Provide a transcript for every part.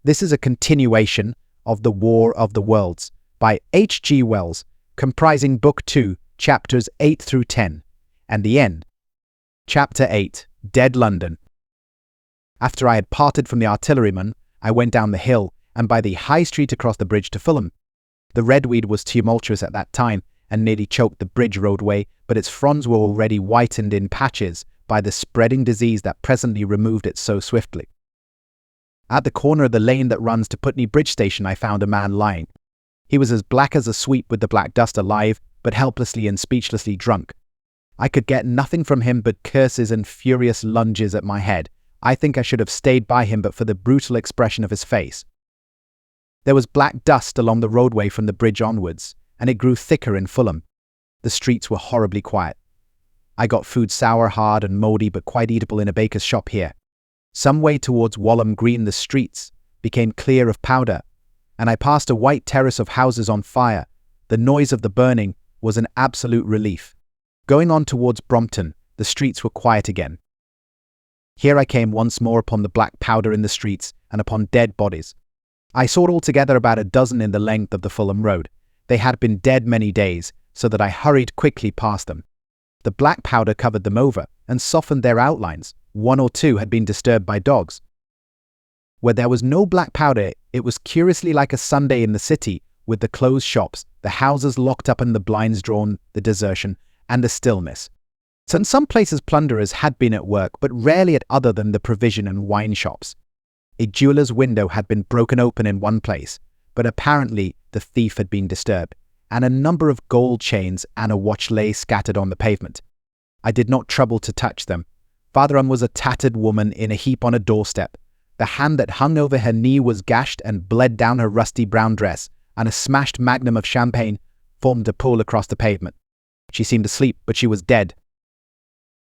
This is a continuation of The War of the Worlds by H.G. Wells, comprising Book 2, Chapters 8 through 10, and the end. Chapter 8, Dead London. After I had parted from the artilleryman, I went down the hill and by the High Street across the bridge to Fulham. The redweed was tumultuous at that time and nearly choked the bridge roadway, but its fronds were already whitened in patches by the spreading disease that presently removed it so swiftly. At the corner of the lane that runs to Putney Bridge Station, I found a man lying. He was as black as a sweep with the black dust alive, but helplessly and speechlessly drunk. I could get nothing from him but curses and furious lunges at my head. I think I should have stayed by him but for the brutal expression of his face. There was black dust along the roadway from the bridge onwards, and it grew thicker in Fulham. The streets were horribly quiet. I got food sour, hard and mouldy, but quite eatable in a baker's shop here. Some way towards Walham Green the streets became clear of powder, and I passed a white terrace of houses on fire. The noise of the burning was an absolute relief. Going on towards Brompton, the streets were quiet again. Here I came once more upon the black powder in the streets and upon dead bodies. I saw altogether about a dozen in the length of the Fulham Road. They had been dead many days, so that I hurried quickly past them. The black powder covered them over and softened their outlines. One or two had been disturbed by dogs. Where there was no black powder, it was curiously like a Sunday in the city, with the closed shops, the houses locked up and the blinds drawn, the desertion, and the stillness. So in some places plunderers had been at work, but rarely at other than the provision and wine shops. A jeweller's window had been broken open in one place, but apparently the thief had been disturbed, and a number of gold chains and a watch lay scattered on the pavement. I did not trouble to touch them. Farther on was a tattered woman in a heap on a doorstep. The hand that hung over her knee was gashed and bled down her rusty brown dress, and a smashed magnum of champagne formed a pool across the pavement. She seemed asleep, but she was dead.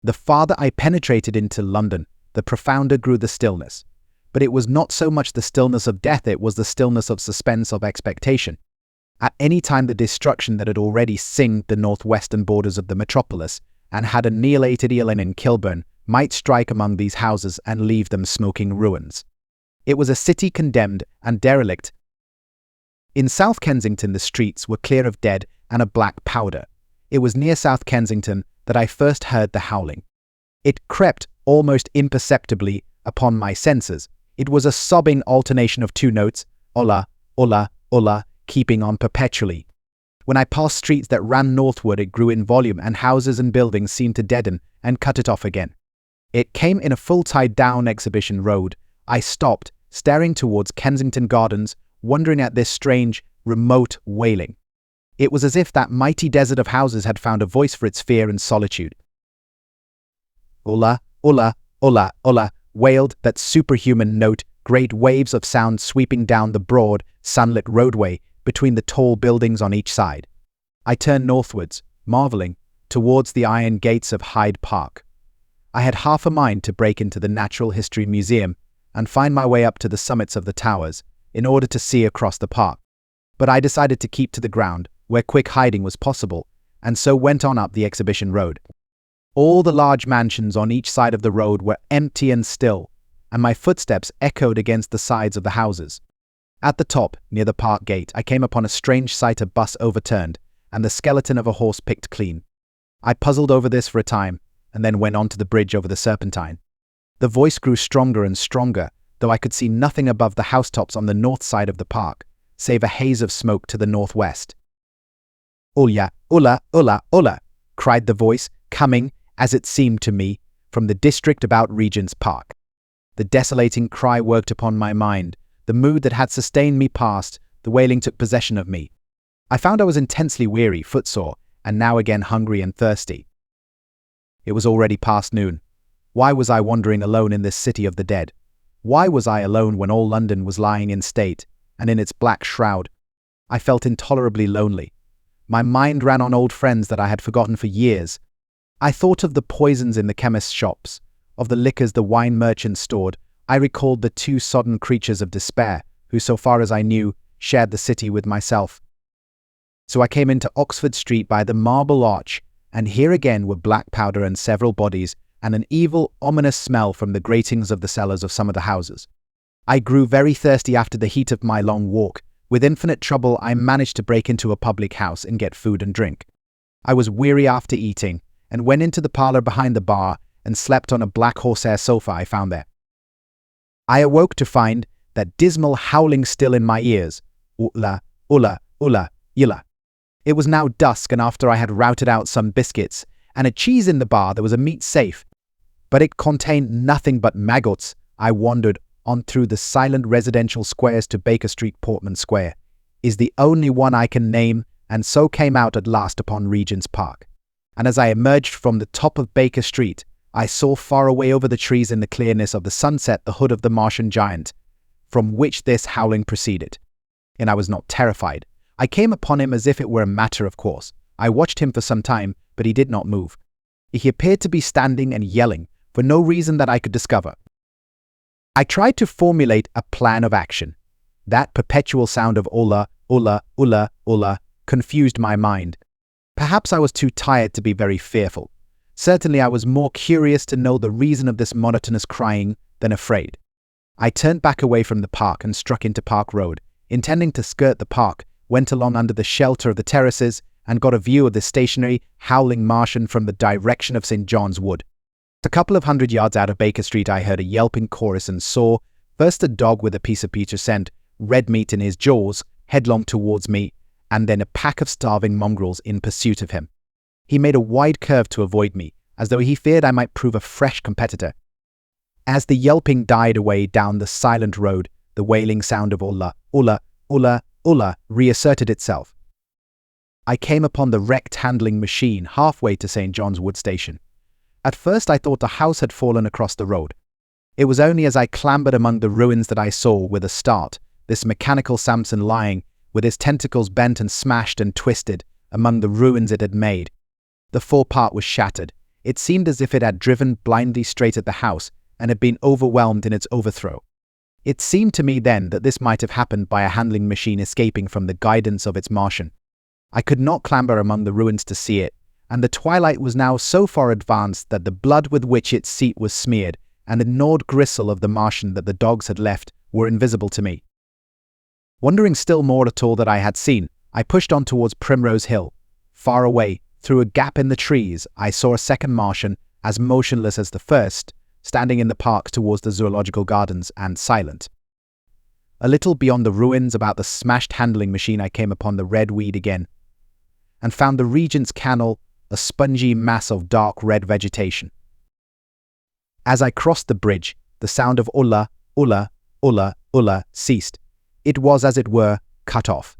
The farther I penetrated into London, the profounder grew the stillness. But it was not so much the stillness of death, it was the stillness of suspense, of expectation. At any time the destruction that had already singed the northwestern borders of the metropolis and had annihilated Ealing and Kilburn might strike among these houses and leave them smoking ruins. It was a city condemned and derelict. In South Kensington the streets were clear of dead and of black powder. It was near South Kensington that I first heard the howling. It crept almost imperceptibly upon my senses. It was a sobbing alternation of two notes, ola, ola, ola, keeping on perpetually. When I passed streets that ran northward, it grew in volume, and houses and buildings seemed to deaden and cut it off again. It came in a full tide down Exhibition Road. I stopped, staring towards Kensington Gardens, wondering at this strange, remote wailing. It was as if that mighty desert of houses had found a voice for its fear and solitude. Ola, ola, ola, ola, wailed that superhuman note, great waves of sound sweeping down the broad, sunlit roadway between the tall buildings on each side. I turned northwards, marvelling, towards the iron gates of Hyde Park. I had half a mind to break into the Natural History Museum and find my way up to the summits of the towers in order to see across the park. But I decided to keep to the ground, where quick hiding was possible, and so went on up the Exhibition Road. All the large mansions on each side of the road were empty and still, and my footsteps echoed against the sides of the houses. At the top, near the park gate, I came upon a strange sight: a bus overturned, and the skeleton of a horse picked clean. I puzzled over this for a time, and then went on to the bridge over the Serpentine. The voice grew stronger and stronger, though I could see nothing above the housetops on the north side of the park, save a haze of smoke to the northwest. "Ola, ola, ola, ola," cried the voice, coming, as it seemed to me, from the district about Regent's Park. The desolating cry worked upon my mind. The mood that had sustained me passed. The wailing took possession of me. I found I was intensely weary, footsore, and now again hungry and thirsty. It was already past noon. Why was I wandering alone in this city of the dead? Why was I alone when all London was lying in state and in its black shroud? I felt intolerably lonely. My mind ran on old friends that I had forgotten for years. I thought of the poisons in the chemist's shops, of the liquors the wine merchants stored. I recalled the two sodden creatures of despair, who, so far as I knew, shared the city with myself. So I came into Oxford Street by the Marble Arch, and here again were black powder and several bodies, and an evil, ominous smell from the gratings of the cellars of some of the houses. I grew very thirsty after the heat of my long walk. With infinite trouble, I managed to break into a public house and get food and drink. I was weary after eating and went into the parlor behind the bar and slept on a black horsehair sofa I found there. I awoke to find that dismal howling still in my ears. Ulla, ulla, ulla, yilla. It was now dusk, and after I had routed out some biscuits and a cheese in the bar, there was a meat safe. But it contained nothing but maggots. I wandered on through the silent residential squares to Baker Street. Portman Square is the only one I can name, and so came out at last upon Regent's Park. And as I emerged from the top of Baker Street, I saw far away over the trees in the clearness of the sunset the hood of the Martian giant, from which this howling proceeded. And I was not terrified. I came upon him as if it were a matter of course. I watched him for some time, but he did not move. He appeared to be standing and yelling, for no reason that I could discover. I tried to formulate a plan of action. That perpetual sound of ulla, ulla, ulla, ulla confused my mind. Perhaps I was too tired to be very fearful. Certainly I was more curious to know the reason of this monotonous crying than afraid. I turned back away from the park and struck into Park Road, intending to skirt the park, went along under the shelter of the terraces, and got a view of the stationary, howling Martian from the direction of St. John's Wood. A couple of 100 yards out of Baker Street, I heard a yelping chorus and saw, first a dog with a piece of Peter scent, red meat in his jaws, headlong towards me, and then a pack of starving mongrels in pursuit of him. He made a wide curve to avoid me, as though he feared I might prove a fresh competitor. As the yelping died away down the silent road, the wailing sound of ulla, ulla, ulla, ulla reasserted itself. I came upon the wrecked handling machine halfway to St. John's Wood Station. At first I thought a house had fallen across the road. It was only as I clambered among the ruins that I saw, with a start, this mechanical Samson lying, with his tentacles bent and smashed and twisted, among the ruins it had made. The forepart was shattered. It seemed as if it had driven blindly straight at the house and had been overwhelmed in its overthrow. It seemed to me then that this might have happened by a handling machine escaping from the guidance of its Martian. I could not clamber among the ruins to see it, and the twilight was now so far advanced that the blood with which its seat was smeared and the gnawed gristle of the Martian that the dogs had left were invisible to me. Wondering still more at all that I had seen, I pushed on towards Primrose Hill. Far away, through a gap in the trees, I saw a second Martian, as motionless as the first, standing in the park towards the zoological gardens, and silent. A little beyond the ruins, about the smashed handling machine, I came upon the red weed again, and found the Regent's Canal a spongy mass of dark red vegetation. As I crossed the bridge, the sound of ulla, ulla, ulla, ulla ceased. It was, as it were, cut off.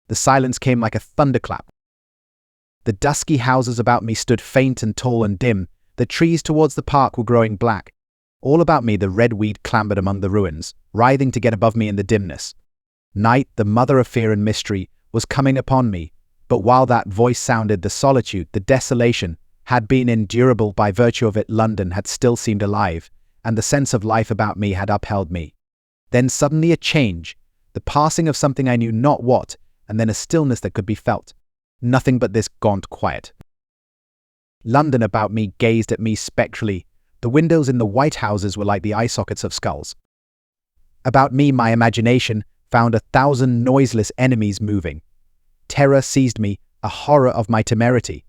The silence came like a thunderclap. The dusky houses about me stood faint and tall and dim. The trees towards the park were growing black. All about me the red weed clambered among the ruins, writhing to get above me in the dimness. Night, the mother of fear and mystery, was coming upon me, but while that voice sounded, the solitude, the desolation, had been endurable by virtue of it. London had still seemed alive, and the sense of life about me had upheld me. Then suddenly a change, the passing of something I knew not what, and then a stillness that could be felt. Nothing but this gaunt quiet. London about me gazed at me spectrally. The windows in the white houses were like the eye sockets of skulls. About me my imagination found 1,000 noiseless enemies moving. Terror seized me, a horror of my temerity.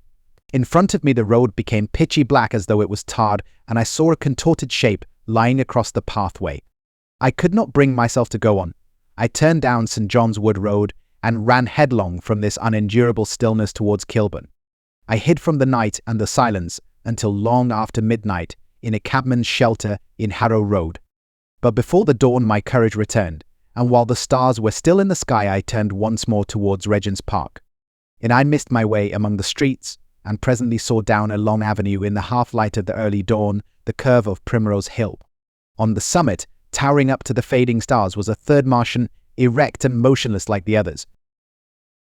In front of me the road became pitchy black as though it was tarred, and I saw a contorted shape lying across the pathway. I could not bring myself to go on. I turned down St. John's Wood Road and ran headlong from this unendurable stillness towards Kilburn. I hid from the night and the silence until long after midnight in a cabman's shelter in Harrow Road. But before the dawn my courage returned, and while the stars were still in the sky I turned once more towards Regent's Park. And I missed my way among the streets, and presently saw down a long avenue in the half-light of the early dawn the curve of Primrose Hill. On the summit, towering up to the fading stars, was a third Martian, erect and motionless like the others.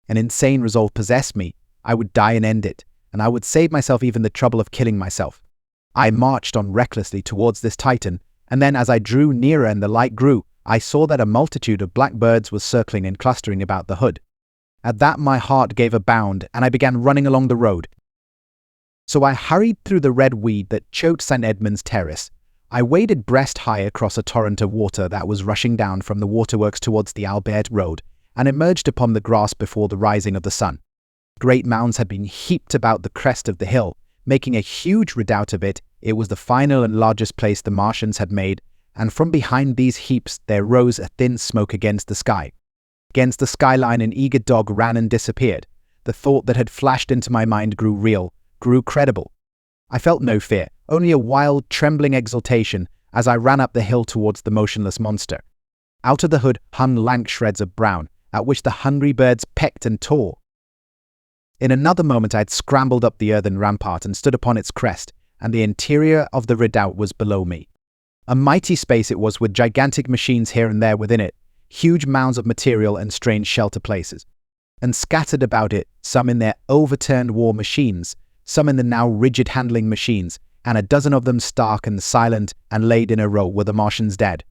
An insane resolve possessed me. I would die and end it, and I would save myself even the trouble of killing myself. I marched on recklessly towards this Titan, and then as I drew nearer and the light grew, I saw that a multitude of black birds was circling and clustering about the hood. At that my heart gave a bound, and I began running along the road. So I hurried through the red weed that choked St. Edmund's Terrace. I waded breast high across a torrent of water that was rushing down from the waterworks towards the Albert Road and emerged upon the grass before the rising of the sun. Great mounds had been heaped about the crest of the hill, making a huge redoubt of it. It was the final and largest place the Martians had made, and from behind these heaps there rose a thin smoke against the sky. Against the skyline an eager dog ran and disappeared. The thought that had flashed into my mind grew real, grew credible. I felt no fear, only a wild, trembling exultation as I ran up the hill towards the motionless monster. Out of the hood hung lank shreds of brown, at which the hungry birds pecked and tore. In another moment I had scrambled up the earthen rampart and stood upon its crest, and the interior of the redoubt was below me. A mighty space it was, with gigantic machines here and there within it, huge mounds of material and strange shelter places. And scattered about it, some in their overturned war machines, some in the now rigid handling machines, and a dozen of them stark and silent and laid in a row were the Martians dead,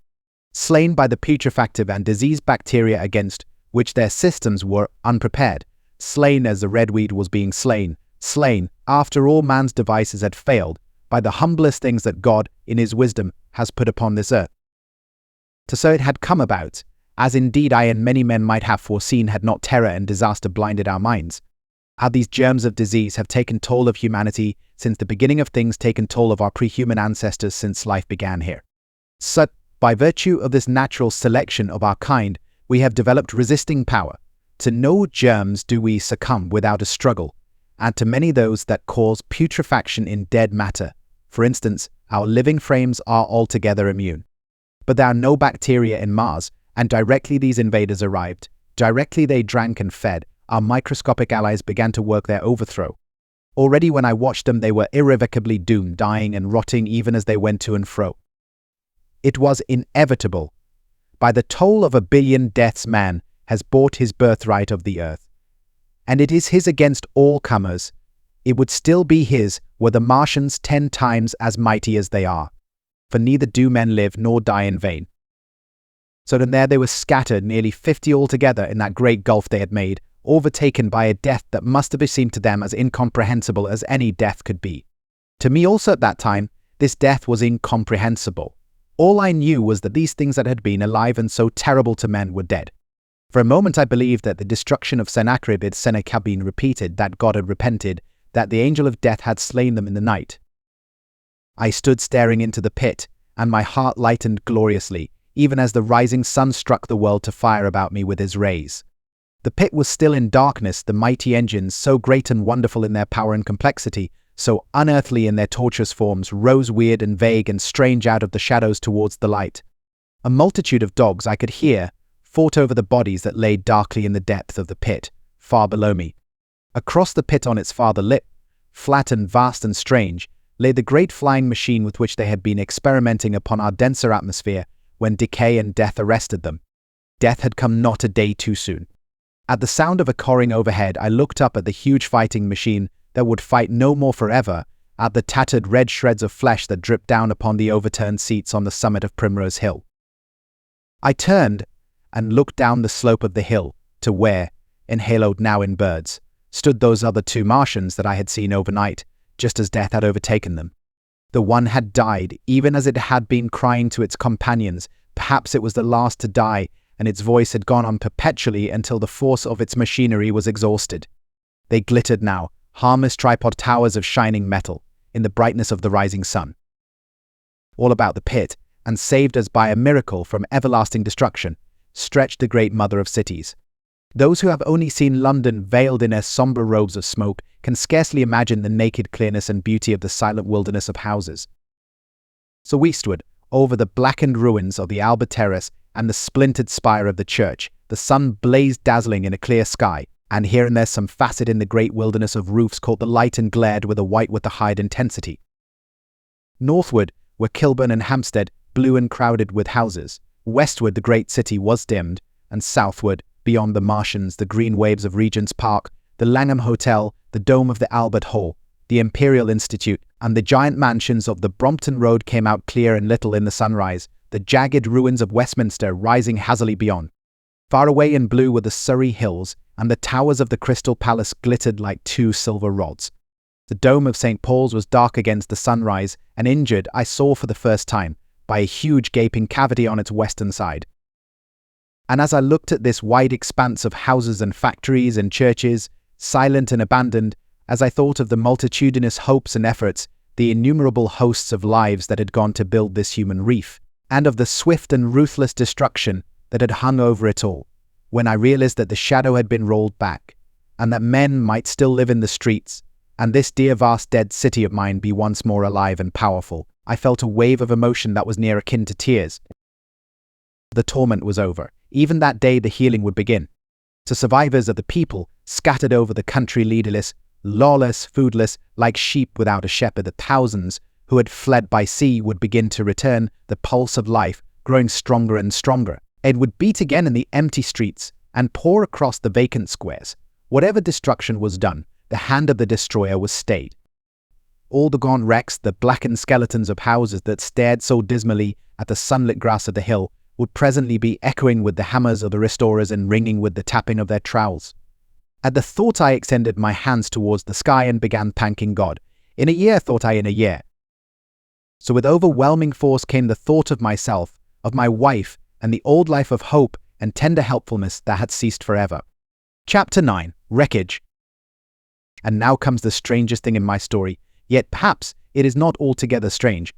slain by the putrefactive and diseased bacteria against which their systems were unprepared, slain as the redweed was being slain, slain, after all man's devices had failed, by the humblest things that God, in his wisdom, has put upon this earth. So it had come about, as indeed I and many men might have foreseen had not terror and disaster blinded our minds. How these germs of disease have taken toll of humanity since the beginning of things, taken toll of our pre-human ancestors since life began here. So, by virtue of this natural selection of our kind, we have developed resisting power. To no germs do we succumb without a struggle, and to many those that cause putrefaction in dead matter. For instance, our living frames are altogether immune. But there are no bacteria in Mars, and directly these invaders arrived, directly they drank and fed, our microscopic allies began to work their overthrow. Already when I watched them, they were irrevocably doomed, dying and rotting even as they went to and fro. It was inevitable. By the toll of 1 billion deaths man has bought his birthright of the earth. And it is his against all comers. It would still be his were the Martians 10 times as mighty as they are. For neither do men live nor die in vain. So then there they were scattered, nearly 50 altogether, in that great gulf they had made, overtaken by a death that must have seemed to them as incomprehensible as any death could be. To me also at that time, this death was incomprehensible. All I knew was that these things that had been alive and so terrible to men were dead. For a moment I believed that the destruction of Sennacherib had been repeated, that God had repented, that the angel of death had slain them in the night. I stood staring into the pit, and my heart lightened gloriously, even as the rising sun struck the world to fire about me with his rays. The pit was still in darkness, the mighty engines, so great and wonderful in their power and complexity, so unearthly in their tortuous forms, rose weird and vague and strange out of the shadows towards the light. A multitude of dogs I could hear fought over the bodies that lay darkly in the depth of the pit, far below me. Across the pit on its farther lip, flat and vast and strange, lay the great flying machine with which they had been experimenting upon our denser atmosphere when decay and death arrested them. Death had come not a day too soon. At the sound of a cawing overhead, I looked up at the huge fighting machine that would fight no more forever, at the tattered red shreds of flesh that dripped down upon the overturned seats on the summit of Primrose Hill. I turned and looked down the slope of the hill to where, enhaloed now in birds, stood those other 2 Martians that I had seen overnight, just as death had overtaken them. The one had died, even as it had been crying to its companions. Perhaps it was the last to die, and its voice had gone on perpetually until the force of its machinery was exhausted. They glittered now, harmless tripod towers of shining metal, in the brightness of the rising sun. All about the pit, and saved as by a miracle from everlasting destruction, stretched the great mother of cities. Those who have only seen London veiled in her sombre robes of smoke can scarcely imagine the naked clearness and beauty of the silent wilderness of houses. So eastward, over the blackened ruins of the Albert Terrace and the splintered spire of the church, the sun blazed dazzling in a clear sky, and here and there some facet in the great wilderness of roofs caught the light and glared with a white with the hide intensity. Northward were Kilburn and Hampstead, blue and crowded with houses. Westward the great city was dimmed, and southward, beyond the Martians, the green waves of Regent's Park, the Langham Hotel, the dome of the Albert Hall, the Imperial Institute, and the giant mansions of the Brompton Road came out clear and little in the sunrise, the jagged ruins of Westminster rising hazily beyond. Far away in blue were the Surrey hills, and the towers of the Crystal Palace glittered like 2 silver rods. The dome of St. Paul's was dark against the sunrise, and injured, I saw for the first time, by a huge gaping cavity on its western side. And as I looked at this wide expanse of houses and factories and churches, silent and abandoned, as I thought of the multitudinous hopes and efforts, the innumerable hosts of lives that had gone to build this human reef, and of the swift and ruthless destruction that had hung over it all, when I realized that the shadow had been rolled back, and that men might still live in the streets, and this dear vast dead city of mine be once more alive and powerful, I felt a wave of emotion that was near akin to tears. The torment was over. Even that day the healing would begin. To survivors of the people, scattered over the country leaderless, lawless, foodless, like sheep without a shepherd, the thousands who had fled by sea would begin to return, the pulse of life growing stronger and stronger. It would beat again in the empty streets and pour across the vacant squares. Whatever destruction was done, the hand of the destroyer was stayed. All the gone wrecks, the blackened skeletons of houses that stared so dismally at the sunlit grass of the hill, would presently be echoing with the hammers of the restorers and ringing with the tapping of their trowels. At the thought I extended my hands towards the sky and began thanking God. In a year, thought I, in a year. So with overwhelming force came the thought of myself, of my wife, and the old life of hope and tender helpfulness that had ceased forever. Chapter 9. Wreckage. And now comes the strangest thing in my story, yet perhaps it is not altogether strange.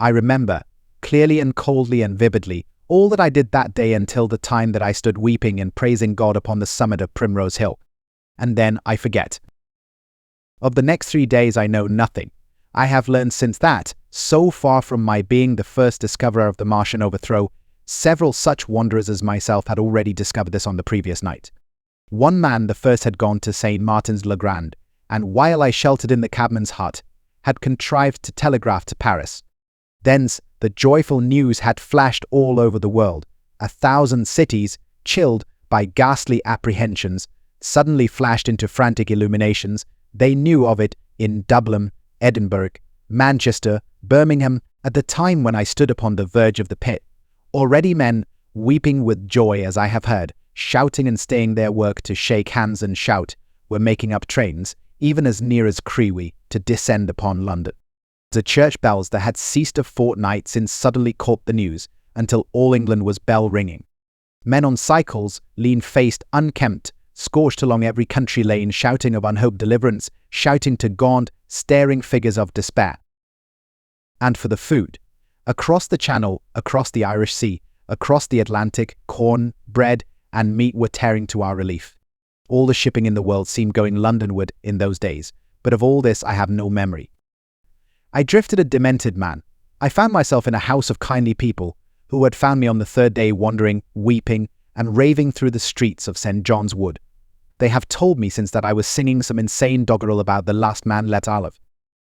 I remember, clearly and coldly and vividly, all that I did that day until the time that I stood weeping and praising God upon the summit of Primrose Hill. And then I forget. Of the next 3 days I know nothing. I have learned since that, so far from my being the first discoverer of the Martian overthrow, several such wanderers as myself had already discovered this on the previous night. One man, the first, had gone to St. Martin's-le-Grand, and while I sheltered in the cabman's hut, had contrived to telegraph to Paris. Thence the joyful news had flashed all over the world. 1,000 cities, chilled by ghastly apprehensions, suddenly flashed into frantic illuminations. They knew of it in Dublin, Edinburgh, Manchester, Birmingham, at the time when I stood upon the verge of the pit. Already men, weeping with joy as I have heard, shouting and staying their work to shake hands and shout, were making up trains, even as near as Crewe, to descend upon London. The church bells that had ceased a fortnight since suddenly caught the news, until all England was bell-ringing. Men on cycles, lean-faced, unkempt, scorched along every country lane, shouting of unhoped deliverance, shouting to gaunt, staring figures of despair. And for the food, across the Channel, across the Irish Sea, across the Atlantic, corn, bread, and meat were tearing to our relief. All the shipping in the world seemed going Londonward in those days, but of all this I have no memory. I drifted a demented man. I found myself in a house of kindly people, who had found me on the third day wandering, weeping, and raving through the streets of St. John's Wood. They have told me since that I was singing some insane doggerel about the last man left alive.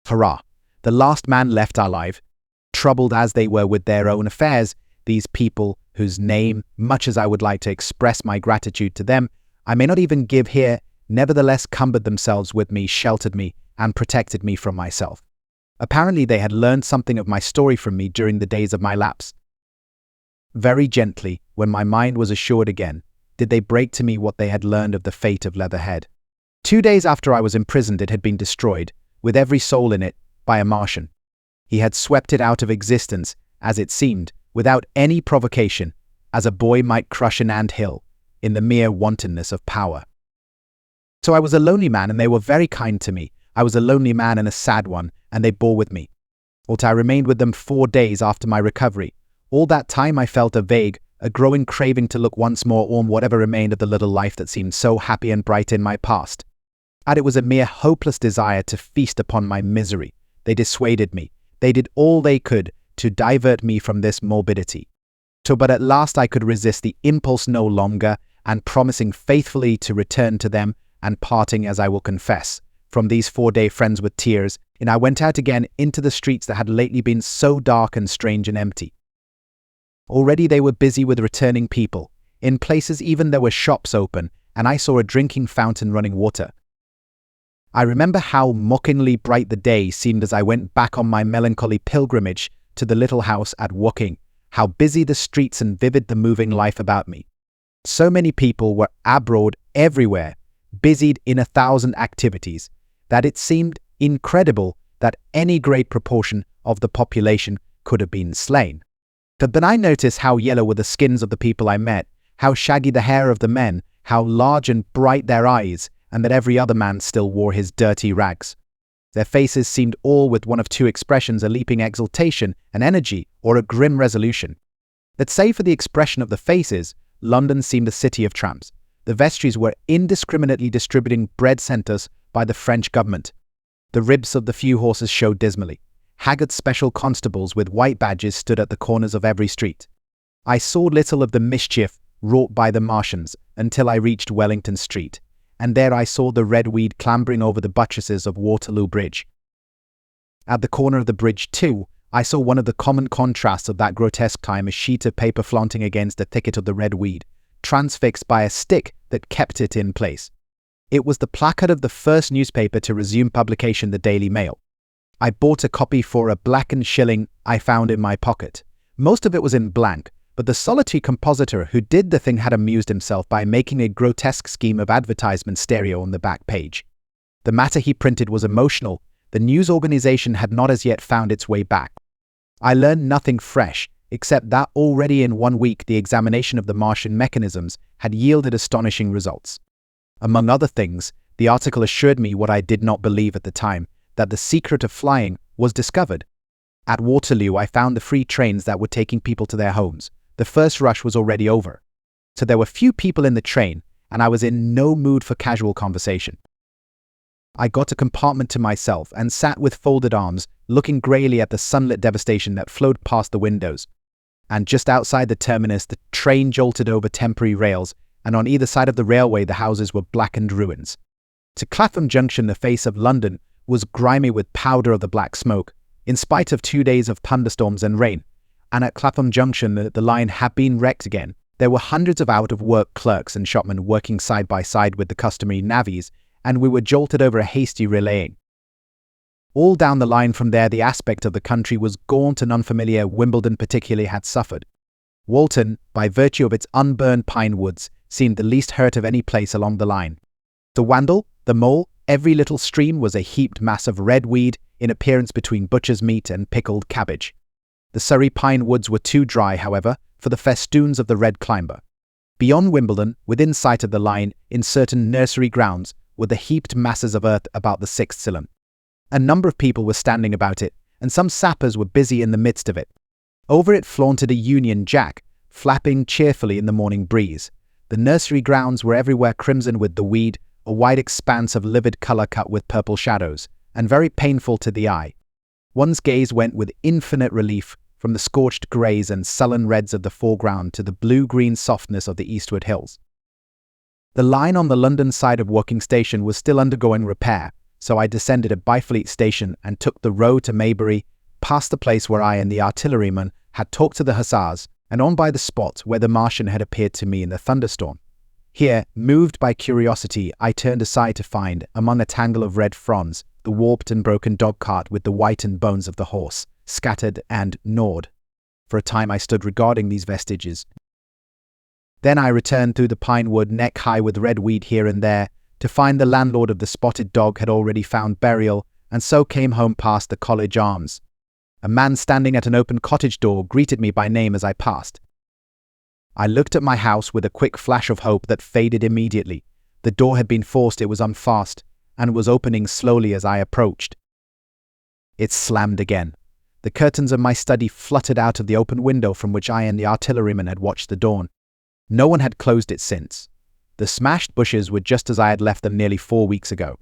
Hurrah! The last man left alive. Troubled as they were with their own affairs, these people, whose name, much as I would like to express my gratitude to them, I may not even give here, nevertheless cumbered themselves with me, sheltered me, and protected me from myself. Apparently they had learned something of my story from me during the days of my lapse. Very gently, when my mind was assured again, did they break to me what they had learned of the fate of Leatherhead. 2 days after I was imprisoned it had been destroyed, with every soul in it, by a Martian. He had swept it out of existence, as it seemed, without any provocation, as a boy might crush an ant-hill, in the mere wantonness of power. So I was a lonely man, and they were very kind to me. I was a lonely man and a sad one, and they bore with me. But I remained with them 4 days after my recovery. All that time I felt a growing craving to look once more on whatever remained of the little life that seemed so happy and bright in my past. And it was a mere hopeless desire to feast upon my misery. They dissuaded me. They did all they could to divert me from this morbidity. But at last I could resist the impulse no longer, and promising faithfully to return to them, and parting, as I will confess, from these 4-day friends with tears, and I went out again into the streets that had lately been so dark and strange and empty. Already they were busy with returning people. In places even there were shops open, and I saw a drinking fountain running water. I remember how mockingly bright the day seemed as I went back on my melancholy pilgrimage to the little house at Woking, how busy the streets and vivid the moving life about me. So many people were abroad everywhere, busied in 1,000 activities, that it seemed incredible that any great proportion of the population could have been slain. But then I noticed how yellow were the skins of the people I met, how shaggy the hair of the men, how large and bright their eyes, and that every other man still wore his dirty rags. Their faces seemed all with one of two expressions: a leaping exultation and energy, or a grim resolution. Let's say for the expression of the faces, London seemed a city of tramps. The vestries were indiscriminately distributing bread centres by the French government. The ribs of the few horses showed dismally. Haggard special constables with white badges stood at the corners of every street. I saw little of the mischief wrought by the Martians until I reached Wellington Street, and there I saw the red weed clambering over the buttresses of Waterloo Bridge. At the corner of the bridge, too, I saw one of the common contrasts of that grotesque time: a sheet of paper flaunting against the thicket of the red weed, transfixed by a stick that kept it in place. It was the placard of the first newspaper to resume publication, the Daily Mail. I bought a copy for a blackened shilling I found in my pocket. Most of it was in blank, but the solitary compositor who did the thing had amused himself by making a grotesque scheme of advertisement stereo on the back page. The matter he printed was emotional. The news organization had not as yet found its way back. I learned nothing fresh, except that already in 1 week the examination of the Martian mechanisms had yielded astonishing results. Among other things, the article assured me what I did not believe at the time, that the secret of flying was discovered. At Waterloo I found the free trains that were taking people to their homes. The first rush was already over, so there were few people in the train, and I was in no mood for casual conversation. I got a compartment to myself and sat with folded arms, looking greyly at the sunlit devastation that flowed past the windows. And just outside the terminus the train jolted over temporary rails, and on either side of the railway the houses were blackened ruins. To Clapham Junction the face of London was grimy with powder of the black smoke, in spite of 2 days of thunderstorms and rain. And at Clapham Junction the line had been wrecked again. There were hundreds of out-of-work clerks and shopmen working side by side with the customary navvies, and we were jolted over a hasty relaying. All down the line from there the aspect of the country was gaunt and unfamiliar. Wimbledon particularly had suffered. Walton, by virtue of its unburned pine woods, seemed the least hurt of any place along the line. The Wandle, the Mole, every little stream was a heaped mass of red weed in appearance between butcher's meat and pickled cabbage. The Surrey pine woods were too dry, however, for the festoons of the red climber. Beyond Wimbledon, within sight of the line, in certain nursery grounds, were the heaped masses of earth about the 6th Ceylon. A number of people were standing about it, and some sappers were busy in the midst of it. Over it flaunted a Union Jack, flapping cheerfully in the morning breeze. The nursery grounds were everywhere crimson with the weed, a wide expanse of livid colour cut with purple shadows, and very painful to the eye. One's gaze went with infinite relief from the scorched greys and sullen reds of the foreground to the blue-green softness of the eastward hills. The line on the London side of Woking Station was still undergoing repair, so I descended at Byfleet Station and took the road to Maybury, past the place where I and the artilleryman had talked to the hussars, and on by the spot where the Martian had appeared to me in the thunderstorm. Here, moved by curiosity, I turned aside to find, among a tangle of red fronds, the warped and broken dog-cart with the whitened bones of the horse, scattered and gnawed. For a time I stood regarding these vestiges. Then I returned through the pine wood, neck-high with red weed here and there, to find the landlord of the spotted dog had already found burial, and so came home past the College Arms. A man standing at an open cottage door greeted me by name as I passed. I looked at my house with a quick flash of hope that faded immediately. The door had been forced, it was unfast, and was opening slowly as I approached. It slammed again. The curtains of my study fluttered out of the open window from which I and the artilleryman had watched the dawn. No one had closed it since. The smashed bushes were just as I had left them nearly 4 weeks ago.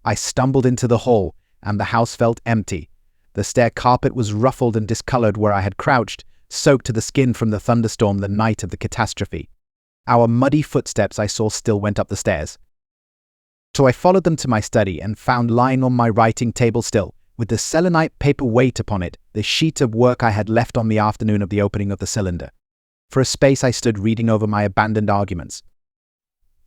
I stumbled into the hall, and the house felt empty. The stair carpet was ruffled and discolored where I had crouched, soaked to the skin from the thunderstorm the night of the catastrophe. Our muddy footsteps I saw still went up the stairs. So I followed them to my study and found lying on my writing table still, with the selenite paper weight upon it, the sheet of work I had left on the afternoon of the opening of the cylinder. For a space I stood reading over my abandoned arguments.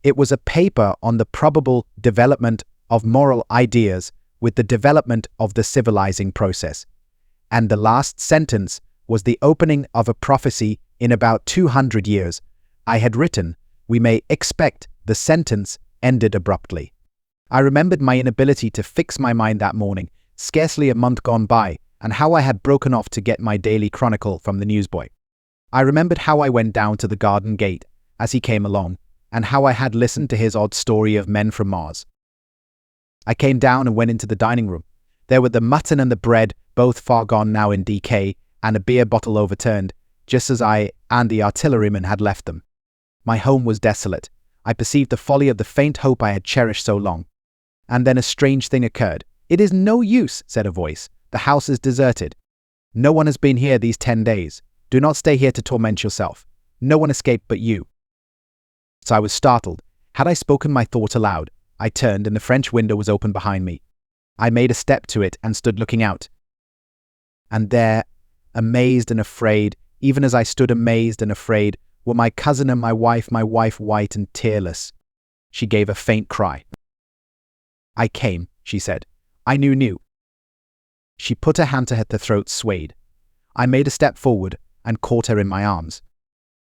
It was a paper on the probable development of moral ideas with the development of the civilizing process. And the last sentence was the opening of a prophecy in about 200 years. I had written, "We may expect," the sentence ended abruptly. I remembered my inability to fix my mind that morning, scarcely a month gone by, and how I had broken off to get my daily chronicle from the newsboy. I remembered how I went down to the garden gate as he came along, and how I had listened to his odd story of men from Mars. I came down and went into the dining room. There were the mutton and the bread, both far gone now in decay, and a beer bottle overturned, just as I and the artilleryman had left them. My home was desolate. I perceived the folly of the faint hope I had cherished so long. And then a strange thing occurred. "It is no use," said a voice. "The house is deserted. No one has been here these 10 days. Do not stay here to torment yourself. No one escaped but you." So I was startled. Had I spoken my thought aloud? I turned, and the French window was open behind me. I made a step to it and stood looking out. And there, amazed and afraid, even as I stood amazed and afraid, were my cousin and my wife white and tearless. She gave a faint cry. "I came," she said. "I knew." She put her hand to her throat, swayed. I made a step forward and caught her in my arms.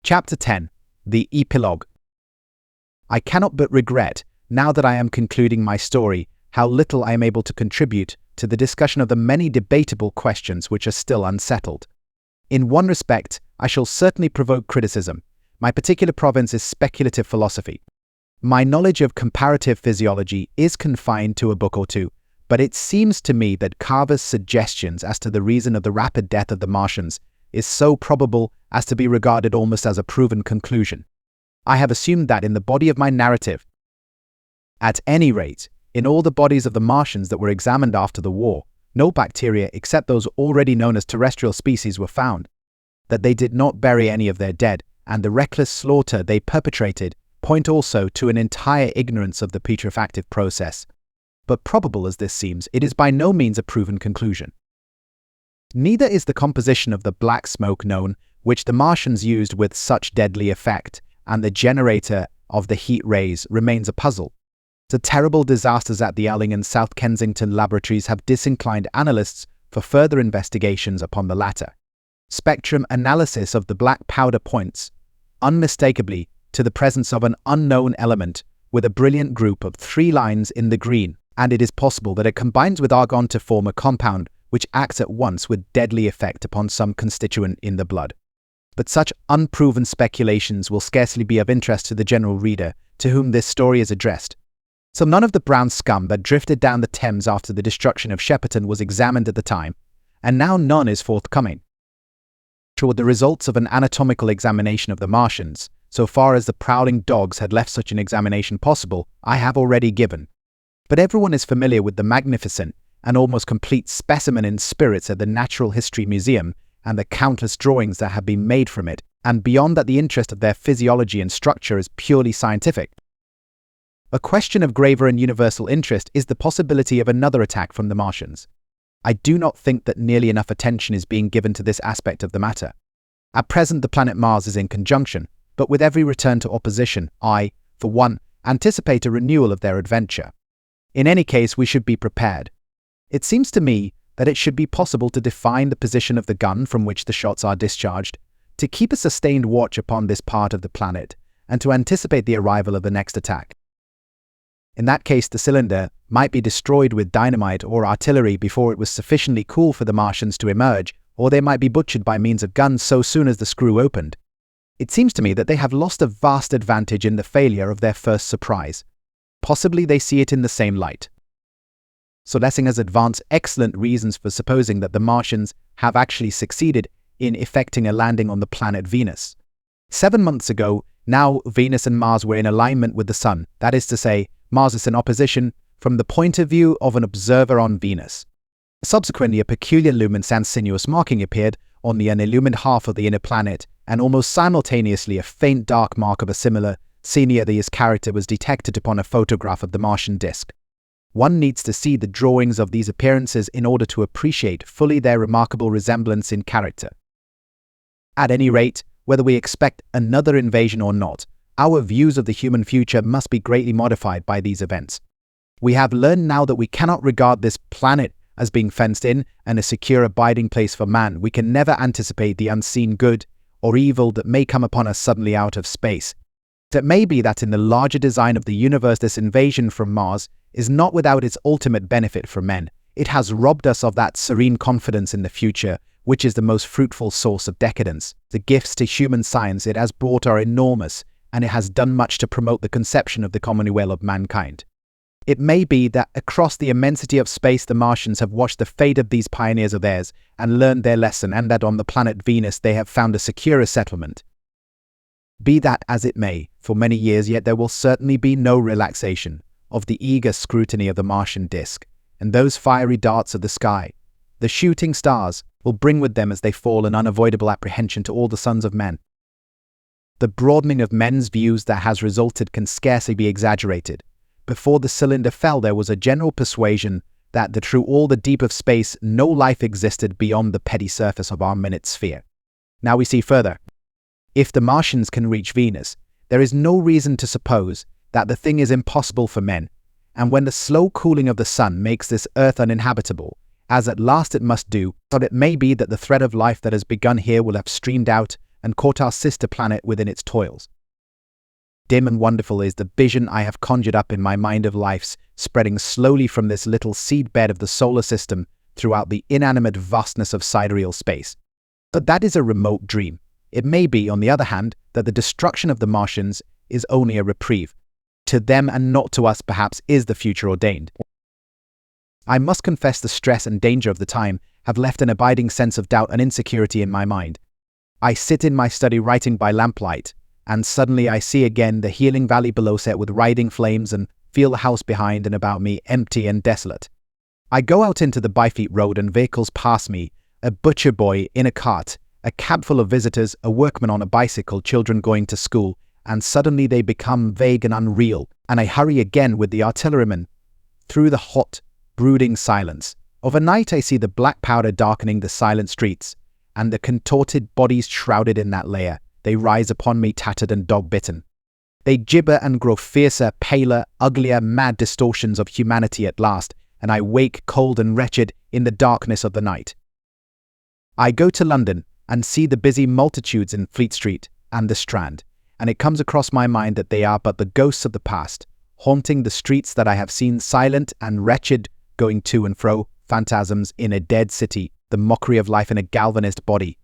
Chapter 10. The Epilogue. I cannot but regret, now that I am concluding my story, how little I am able to contribute to the discussion of the many debatable questions which are still unsettled. In one respect, I shall certainly provoke criticism. My particular province is speculative philosophy. My knowledge of comparative physiology is confined to a book or two, but it seems to me that Carver's suggestions as to the reason of the rapid death of the Martians is so probable as to be regarded almost as a proven conclusion. I have assumed that in the body of my narrative, at any rate, in all the bodies of the Martians that were examined after the war, no bacteria except those already known as terrestrial species were found, that they did not bury any of their dead, and the reckless slaughter they perpetrated point also to an entire ignorance of the putrefactive process. But probable as this seems, it is by no means a proven conclusion. Neither is the composition of the black smoke known, which the Martians used with such deadly effect, and the generator of the heat rays remains a puzzle. The terrible disasters at the Elling and South Kensington laboratories have disinclined analysts for further investigations upon the latter. Spectrum analysis of the black powder points, unmistakably, to the presence of an unknown element with a brilliant group of 3 lines in the green, and it is possible that it combines with argon to form a compound which acts at once with deadly effect upon some constituent in the blood. But such unproven speculations will scarcely be of interest to the general reader to whom this story is addressed. So none of the brown scum that drifted down the Thames after the destruction of Shepperton was examined at the time, and now none is forthcoming. Toward the results of an anatomical examination of the Martians, so far as the prowling dogs had left such an examination possible, I have already given. But everyone is familiar with the magnificent and almost complete specimen in spirits at the Natural History Museum and the countless drawings that have been made from it, and beyond that the interest of their physiology and structure is purely scientific. A question of graver and universal interest is the possibility of another attack from the Martians. I do not think that nearly enough attention is being given to this aspect of the matter. At present the planet Mars is in conjunction, but with every return to opposition, I, for one, anticipate a renewal of their adventure. In any case, we should be prepared. It seems to me that it should be possible to define the position of the gun from which the shots are discharged, to keep a sustained watch upon this part of the planet, and to anticipate the arrival of the next attack. In that case, the cylinder might be destroyed with dynamite or artillery before it was sufficiently cool for the Martians to emerge, or they might be butchered by means of guns so soon as the screw opened. It seems to me that they have lost a vast advantage in the failure of their first surprise. Possibly they see it in the same light. So Lessing has advanced excellent reasons for supposing that the Martians have actually succeeded in effecting a landing on the planet Venus. 7 months ago, now Venus and Mars were in alignment with the Sun, that is to say, Mars is in opposition from the point of view of an observer on Venus. Subsequently, a peculiar luminescent sinuous marking appeared on the unillumined half of the inner planet, and almost simultaneously a faint dark mark of a similar Caenius character was detected upon a photograph of the Martian disk. One needs to see the drawings of these appearances in order to appreciate fully their remarkable resemblance in character. At any rate, whether we expect another invasion or not, our views of the human future must be greatly modified by these events. We have learned now that we cannot regard this planet as being fenced in and a secure abiding place for man. We can never anticipate the unseen good or evil that may come upon us suddenly out of space. It may be that in the larger design of the universe, this invasion from Mars is not without its ultimate benefit for men. It has robbed us of that serene confidence in the future, which is the most fruitful source of decadence. The gifts to human science it has brought are enormous, and it has done much to promote the conception of the commonweal of mankind. It may be that across the immensity of space the Martians have watched the fate of these pioneers of theirs and learned their lesson, and that on the planet Venus they have found a securer settlement. Be that as it may, for many years yet there will certainly be no relaxation of the eager scrutiny of the Martian disk, and those fiery darts of the sky, the shooting stars, will bring with them as they fall an unavoidable apprehension to all the sons of men. The broadening of men's views that has resulted can scarcely be exaggerated. Before the cylinder fell, there was a general persuasion that through all the deep of space no life existed beyond the petty surface of our minute sphere. Now we see further. If the Martians can reach Venus, there is no reason to suppose that the thing is impossible for men, and when the slow cooling of the sun makes this earth uninhabitable, as at last it must do, but it may be that the thread of life that has begun here will have streamed out and caught our sister planet within its toils. Dim and wonderful is the vision I have conjured up in my mind of life's spreading slowly from this little seed-bed of the solar system throughout the inanimate vastness of sidereal space. But that is a remote dream. It may be, on the other hand, that the destruction of the Martians is only a reprieve. To them and not to us, perhaps, is the future ordained. I must confess the stress and danger of the time have left an abiding sense of doubt and insecurity in my mind. I sit in my study writing by lamplight, and suddenly I see again the healing valley below set with riding flames and feel the house behind and about me empty and desolate. I go out into the Byfleet Road and vehicles pass me, a butcher boy in a cart, a cab full of visitors, a workman on a bicycle, children going to school, and suddenly they become vague and unreal, and I hurry again with the artilleryman through the hot, brooding silence. Overnight I see the black powder darkening the silent streets, and the contorted bodies shrouded in that layer. They rise upon me tattered and dog-bitten. They gibber and grow fiercer, paler, uglier, mad distortions of humanity at last, and I wake cold and wretched in the darkness of the night. I go to London and see the busy multitudes in Fleet Street and the Strand, and it comes across my mind that they are but the ghosts of the past, haunting the streets that I have seen, silent and wretched, going to and fro, phantasms in a dead city, the mockery of life in a galvanized body.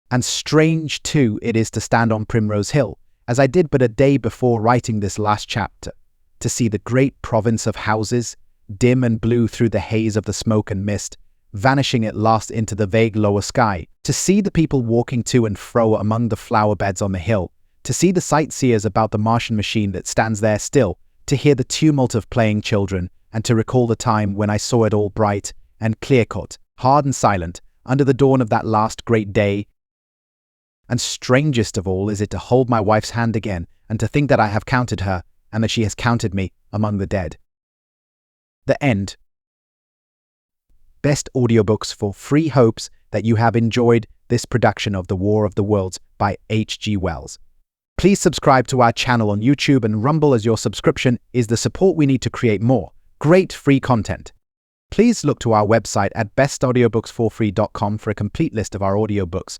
And strange, too, it is to stand on Primrose Hill, as I did but a day before writing this last chapter, to see the great province of houses, dim and blue through the haze of the smoke and mist, vanishing at last into the vague lower sky, to see the people walking to and fro among the flower beds on the hill, to see the sightseers about the Martian machine that stands there still, to hear the tumult of playing children, and to recall the time when I saw it all bright and clear-cut, hard and silent, under the dawn of that last great day. And strangest of all is it to hold my wife's hand again, and to think that I have counted her, and that she has counted me, among the dead. The end. Best audiobooks for free. Hopes that you have enjoyed this production of The War of the Worlds by H.G. Wells. Please subscribe to our channel on YouTube and Rumble, as your subscription is the support we need to create more great free content. Please look to our website at bestaudiobooksforfree.com for a complete list of our audiobooks